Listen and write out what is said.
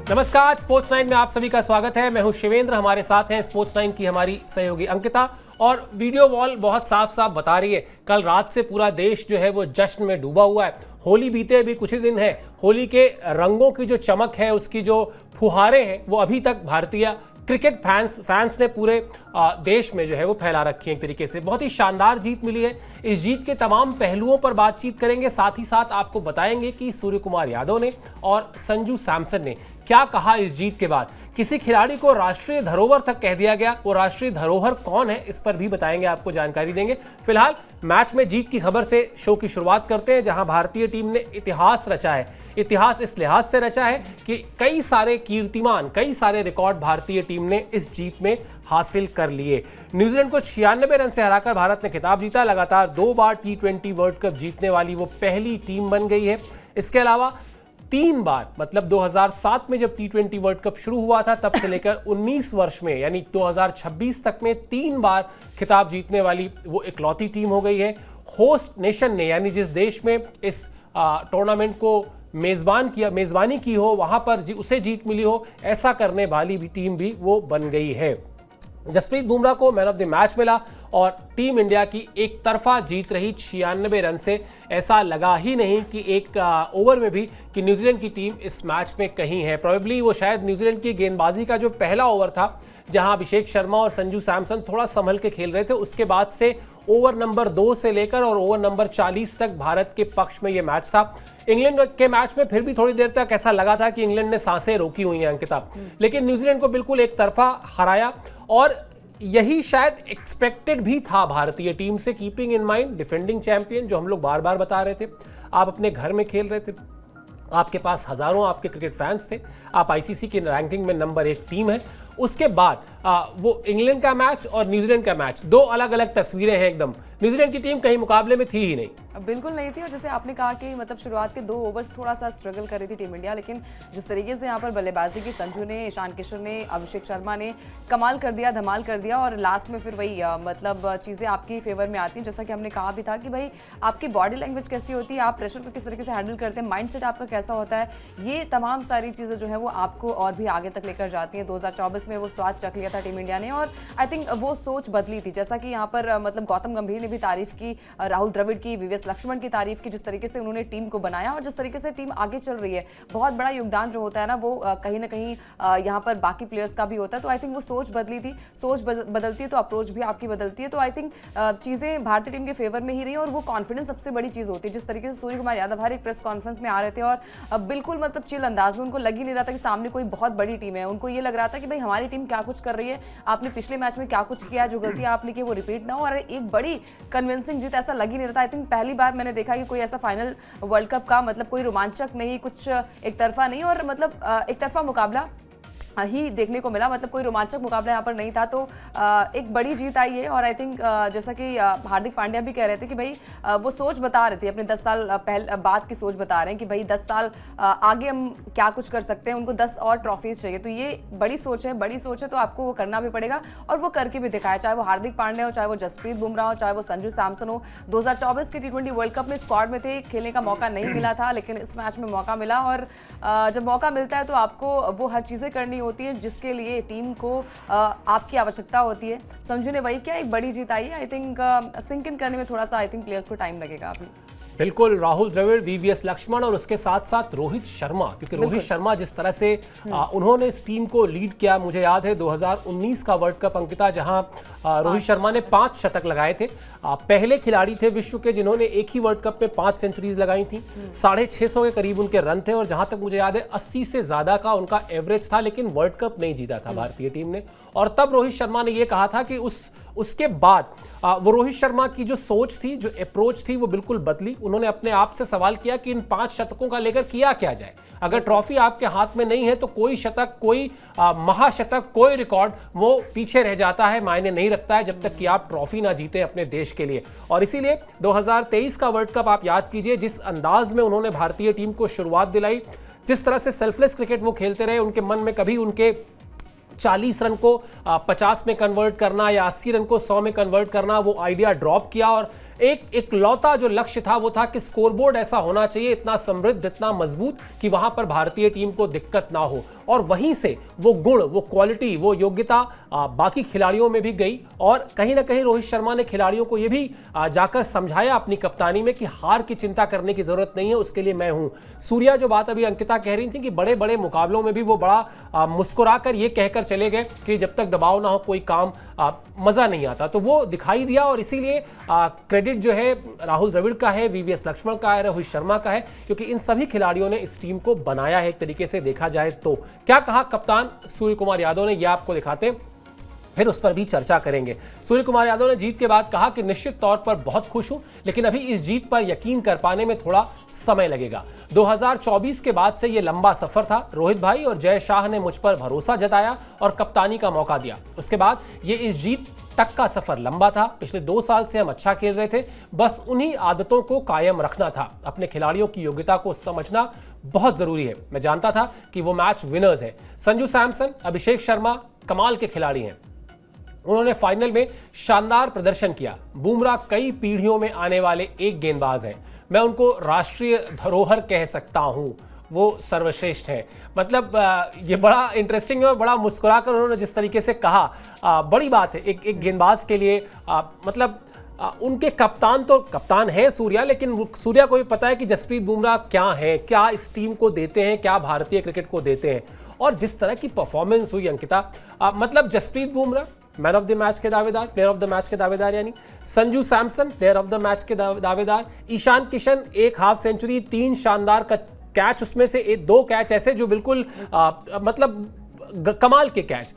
नमस्कार, स्पोर्ट्स 9 में आप सभी का स्वागत है। मैं हूं शिवेंद्र, हमारे साथ हैं स्पोर्ट्स 9 की हमारी सहयोगी अंकिता। और वीडियो वॉल बहुत साफ साफ बता रही है, कल रात से पूरा देश जो है वो जश्न में डूबा हुआ है। होली बीते अभी कुछ ही दिन है, होली के रंगों की जो चमक है, उसकी जो फुहारे हैं, वो अभी तक भारतीय क्रिकेट फैंस ने पूरे देश में जो है वो फैला रखी है। एक तरीके से बहुत ही शानदार जीत मिली है। इस जीत के तमाम पहलुओं पर बातचीत करेंगे, साथ ही साथ आपको बताएंगे कि सूर्य कुमार यादव ने और संजू सैमसन ने क्या कहा इस जीत के बाद। किसी खिलाड़ी को राष्ट्रीय धरोहर तक कह दिया गया, वो राष्ट्रीय धरोहर कौन है, इस पर भी बताएंगे, आपको जानकारी देंगे। फिलहाल मैच में जीत की खबर से शो की शुरुआत करते हैं, जहां भारतीय टीम ने इतिहास रचा है। इतिहास इस लिहाज से रचा है कि कई सारे कीर्तिमान, कई सारे रिकॉर्ड भारतीय टीम ने इस जीत में हासिल कर लिए। न्यूजीलैंड को 96 रन से हराकर भारत ने खिताब जीता। लगातार 2 बार T20 वर्ल्ड कप जीतने वाली वो पहली टीम बन गई है। इसके अलावा 3 बार, मतलब 2007 में जब T20 वर्ल्ड कप शुरू हुआ था, तब से लेकर 19 वर्ष में यानी 2026 तक में 3 बार खिताब जीतने वाली वो इकलौती टीम हो गई है। होस्ट नेशन ने, यानी जिस देश में इस टूर्नामेंट को मेजबानी की हो, वहां पर उसे जीत मिली हो, ऐसा करने वाली भी टीम भी वो बन गई है। जसप्रीत बुमराह को मैन ऑफ द मैच मिला और टीम इंडिया की एक तरफा जीत रही 96 रन से। ऐसा लगा ही नहीं कि एक ओवर में भी कि न्यूजीलैंड की टीम इस मैच में कहीं है। प्रोबेबली वो शायद न्यूजीलैंड की गेंदबाजी का जो पहला ओवर था, जहां अभिषेक शर्मा और संजू सैमसन थोड़ा संभल के खेल रहे थे, उसके बाद से ओवर नंबर 2 से लेकर और ओवर नंबर 40 तक भारत के पक्ष में यह मैच था। इंग्लैंड के मैच में फिर भी थोड़ी देर तक ऐसा लगा था कि इंग्लैंड ने सांसें रोकी हुई हैं अंकिता, लेकिन न्यूजीलैंड को बिल्कुल एक तरफा हराया। और यही शायद एक्सपेक्टेड भी था भारतीय टीम से, keeping in mind defending champion, जो हम लोग बार बार बता रहे थे। आप अपने घर में खेल रहे थे, आपके पास हजारों आपके क्रिकेट फैंस थे, आप आईसीसी की रैंकिंग में नंबर 1 टीम है। उसके बाद वो इंग्लैंड का मैच और न्यूजीलैंड का मैच, 2 अलग अलग तस्वीरें हैं एकदम। न्यूजीलैंड की टीम कहीं मुकाबले में थी ही नहीं, बिल्कुल नहीं थी। और जैसे आपने कहा कि मतलब शुरुआत के 2 ओवर्स थोड़ा सा स्ट्रगल कर रही थी टीम इंडिया, लेकिन जिस तरीके से यहाँ पर बल्लेबाजी की संजू ने, ईशान किशन ने, अभिषेक शर्मा ने कमाल कर दिया, धमाल कर दिया। और लास्ट में फिर वही मतलब चीज़ें आपकी फेवर में आती हैं। जैसा कि हमने कहा भी था कि भाई आपकी बॉडी लैंग्वेज कैसी होती है, आप प्रेशर को किस तरीके से हैंडल करते हैं, माइंडसेट आपका कैसा होता है, ये तमाम सारी चीज़ें जो है वो आपको और भी आगे तक लेकर जाती हैं। 2024 में वो स्वाद चख लिया था टीम इंडिया ने, और आई थिंक वो सोच बदली थी। जैसा कि यहाँ पर मतलब गौतम गंभीर ने भी तारीफ की, राहुल द्रविड़ की, वीवीएस लक्ष्मण की तारीफ की, जिस तरीके से उन्होंने टीम को बनाया और जिस तरीके से टीम आगे चल रही है। बहुत बड़ा योगदान जो होता है ना, वो कहीं ना कहीं यहाँ पर बाकी प्लेयर्स का भी होता है। तो आई थिंक वो सोच बदली थी। सोच बदलती है तो अप्रोच भी आपकी बदलती है। तो आई थिंक चीज़ें भारतीय टीम के फेवर में ही रही, और वो कॉन्फिडेंस सबसे बड़ी चीज़ होती है। जिस तरीके से सूर्य कुमार यादव हर एक प्रेस कॉन्फ्रेंस में आ रहे थे और बिल्कुल मतलब चिल अंदाज में, उनको लग ही नहीं रहा था कि सामने कोई बहुत बड़ी टीम है। उनको ये लग रहा था कि भाई हमारी टीम क्या कुछ कर रही है, आपने पिछले मैच में क्या कुछ किया, जो गलतियां आपने की वो रिपीट ना हो, और एक बड़ी कन्विंसिंग जीत, ऐसा लग ही नहीं रहा था। आई थिंक पहली बार मैंने देखा कि कोई ऐसा फाइनल वर्ल्ड कप का मतलब कोई रोमांचक नहीं, कुछ एक तरफा नहीं, और मतलब एक तरफा मुकाबला ही देखने को मिला। मतलब कोई रोमांचक मुकाबला यहाँ पर नहीं था। तो एक बड़ी जीत आई है। और आई थिंक जैसा कि हार्दिक पांड्या भी कह रहे थे कि भाई वो सोच बता रहे थे, अपने 10 साल बाद की सोच बता रहे हैं कि भाई 10 साल आगे हम क्या कुछ कर सकते हैं, उनको 10 और ट्रॉफीज चाहिए। तो ये बड़ी सोच है, तो आपको वो करना भी पड़ेगा, और वो करके भी दिखाया। चाहे वो हार्दिक पांड्या हो, चाहे वो जसप्रीत बुमराह हो, चाहे वो संजू सैमसन हो। 2024 के T20 वर्ल्ड कप में स्क्वाड में थे, खेलने का मौका नहीं मिला था, लेकिन इस मैच में मौका मिला। और जब मौका मिलता है तो आपको वो हर चीज़ें करनी होती है जिसके लिए टीम को आपकी आवश्यकता होती है। संजू ने वही किया, एक बड़ी जीत आई है। आई थिंक सिंक इन करने में थोड़ा सा आई थिंक प्लेयर्स को टाइम लगेगा अभी। बिल्कुल, राहुल द्रविड़, वीवीएस लक्ष्मण और उसके साथ साथ रोहित शर्मा, क्योंकि रोहित शर्मा जिस तरह से उन्होंने इस टीम को लीड किया, मुझे याद है 2019 का वर्ल्ड कप अंकिता, जहां रोहित शर्मा ने 5 शतक लगाए थे। पहले खिलाड़ी थे विश्व के जिन्होंने एक ही वर्ल्ड कप में 5 सेंचुरीज लगाई थी। 650 के करीब उनके रन थे, और जहां तक मुझे याद है 80 से ज्यादा का उनका एवरेज था, लेकिन वर्ल्ड कप नहीं जीता था भारतीय टीम ने। और तब रोहित शर्मा ने यह कहा था कि उसके बाद वो रोहित शर्मा की जो सोच थी, जो अप्रोच थी, वो बिल्कुल बदली। उन्होंने अपने आप से सवाल किया कि इन 5 शतकों का लेकर किया क्या जाए। अगर ट्रॉफी आपके हाथ में नहीं है तो कोई शतक, कोई महाशतक, कोई रिकॉर्ड वो पीछे रह जाता है, मायने नहीं रखता है जब तक कि आप ट्रॉफी ना जीते अपने देश के लिए। और इसीलिए 2023 का वर्ल्ड कप आप याद कीजिए, जिस अंदाज में उन्होंने भारतीय टीम को शुरुआत दिलाई, जिस तरह से सेल्फलेस क्रिकेट वो खेलते रहे। उनके मन में कभी उनके 40 रन को 50 में कन्वर्ट करना या 80 रन को 100 में कन्वर्ट करना, वो आइडिया ड्रॉप किया और एक लौता जो लक्ष्य था वो था कि स्कोरबोर्ड ऐसा होना चाहिए, इतना समृद्ध, इतना मजबूत कि वहां पर भारतीय टीम को दिक्कत ना हो। और वहीं से वो गुण, वो क्वालिटी, वो योग्यता बाकी खिलाड़ियों में भी गई। और कहीं ना कहीं रोहित शर्मा ने खिलाड़ियों को ये भी जाकर समझाया अपनी कप्तानी में कि हार की चिंता करने की जरूरत नहीं है, उसके लिए मैं हूं। सूर्या जो बात अभी अंकिता कह रही थी कि बड़े बड़े मुकाबलों में भी वो बड़ा मुस्कुराकर ये कहकर चले गए कि जब तक दबाव ना हो कोई काम मजा नहीं आता, तो वो दिखाई दिया। और इसीलिए क्रेडिट जो है राहुल द्रविड़ का है, वीवीएस लक्ष्मण का है, रोहित शर्मा का है, क्योंकि इन सभी खिलाड़ियों ने इस टीम को बनाया है एक तरीके से देखा जाए तो। क्या कहा कप्तान सूर्य कुमार यादव ने, यह आपको दिखाते हैं, फिर उस पर भी चर्चा करेंगे। सूर्य कुमार यादव ने जीत के बाद कहा कि निश्चित तौर पर बहुत खुश हूं, लेकिन अभी इस जीत पर यकीन कर पाने में थोड़ा समय लगेगा। 2024 के बाद से यह लंबा सफर था। रोहित भाई और जय शाह ने मुझ पर भरोसा जताया और कप्तानी का मौका दिया। उसके बाद ये इस जीत तक का सफर लंबा था। पिछले 2 साल से हम अच्छा खेल रहे थे, बस उन्हीं आदतों को कायम रखना था। अपने खिलाड़ियों की योग्यता को समझना बहुत जरूरी है। मैं जानता था कि वो मैच विनर्स हैं। संजू सैमसन, अभिषेक शर्मा कमाल के खिलाड़ी हैं, उन्होंने फाइनल में शानदार प्रदर्शन किया। बुमराह कई पीढ़ियों में आने वाले एक गेंदबाज हैं, मैं उनको राष्ट्रीय धरोहर कह सकता हूं, वो सर्वश्रेष्ठ है। मतलब ये बड़ा इंटरेस्टिंग है और बड़ा मुस्कुराकर उन्होंने जिस तरीके से कहा, बड़ी बात है एक गेंदबाज के लिए। मतलब उनके कप्तान तो कप्तान है सूर्या, लेकिन सूर्या को भी पता है कि जसप्रीत बुमराह क्या है, क्या इस टीम को देते हैं, क्या भारतीय क्रिकेट को देते हैं। और जिस तरह की परफॉर्मेंस हुई अंकिता, मतलब Jasprit Bumrah man of the match के दावेदार, प्लेयर ऑफ द मैच के दावेदार, यानी Sanju Samson player of the match के दावेदार, ईशान किशन 1 हाफ सेंचुरी, 3 शानदार कैच, उसमें से 2 कैच ऐसे जो बिल्कुल मतलब कमाल के कैच।